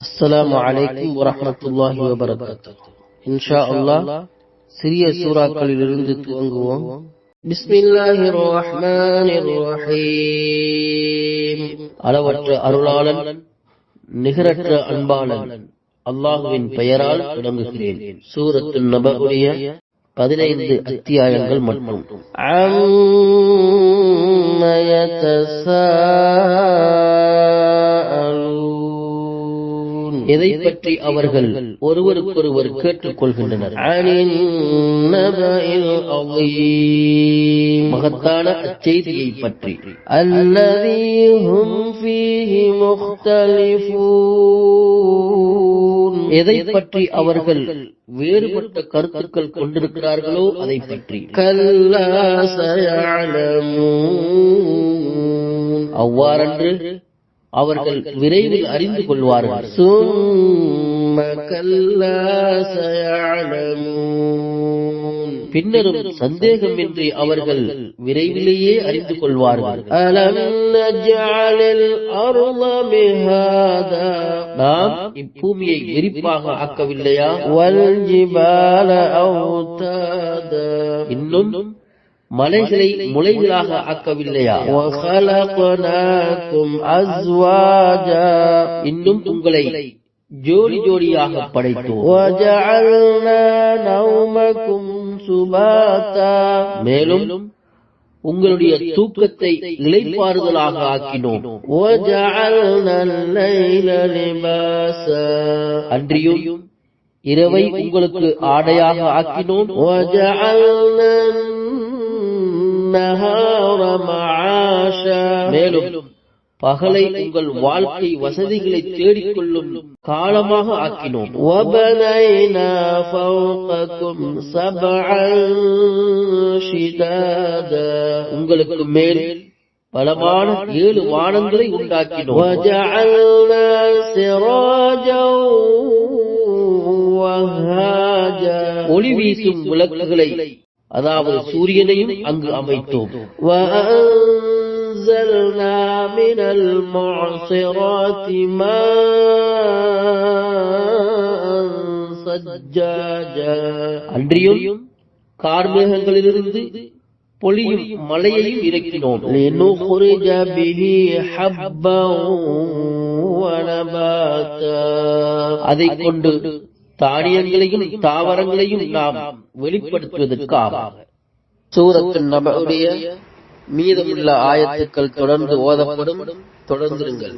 அஸ்ஸலாமு அலைக்கும் வரஹ்மத்துல்லாஹி வபரகாத்துஹு. இன்ஷா அல்லாஹ் சிறிய சூறாக்களிலிருந்து துவங்குவோம். பிஸ்மில்லாஹிர் ரஹ்மானிர் ரஹீம். அளவற்ற அருளாளன் நிகரற்ற அன்பாளன் அல்லாஹுவின் பெயரால் தொடங்குகிறேன். சூரத்துன் நபஉடைய 15 அத்தியாயங்கள் மற்றும் எதை பற்றி அவர்கள் ஒருவருக்கொருவர் கேட்டுக் கொள்கின்றனர். மகத்தான அச்செய்தியை பற்றி. எதை பற்றி அவர்கள் வேறுபட்ட கருத்துக்கள் கொண்டிருக்கிறார்களோ அதை பற்றி. அவ்வாறன்று அவர்கள் விரைவில் அறிந்து கொள்வார்கள். பின்னரும் சந்தேகமின்றி அவர்கள் விரைவிலேயே அறிந்து கொள்வார்கள். நாம் இப்பூமியை விரிப்பாக ஆக்கவில்லையா? இன்னும் மலைகளை முளைகளாக ஆக்கவில்லையா? இன்னும் உங்களை ஜோடி ஜோடியாக படைத்தோம். மேலும் உங்களுடைய தூக்கத்தை இளைப்பாறுதலாக ஆக்கினோம். அன்றியும் இரவை உங்களுக்கு ஆடையாக ஆக்கினோம். மேலும் பகலை உங்கள் வாழ்க்கை வசதிகளை தேடிக்கொள்ளும் காலமாக ஆக்கினோம். உங்களுக்கு மேல் பலமான 7 வானங்களை உண்டாக்கினோம். ஒளி வீசும் விளக்குகளை, அதாவது சூரியனையும் அங்கு அமைத்தோம். அன்றியும் கார்மேகங்களிலிருந்து பொழியும் மலையையும் இறக்கினோம். அதை கொண்டு தானியங்களையும் தாவரங்களையும் நாம் வெளிப்படுத்துவதற்காக. சூரத்துன் நபஉடைய மீதமுள்ள ஆயத்துக்கள் தொடர்ந்து ஓதப்படும். தொடர்ந்திருங்கள்.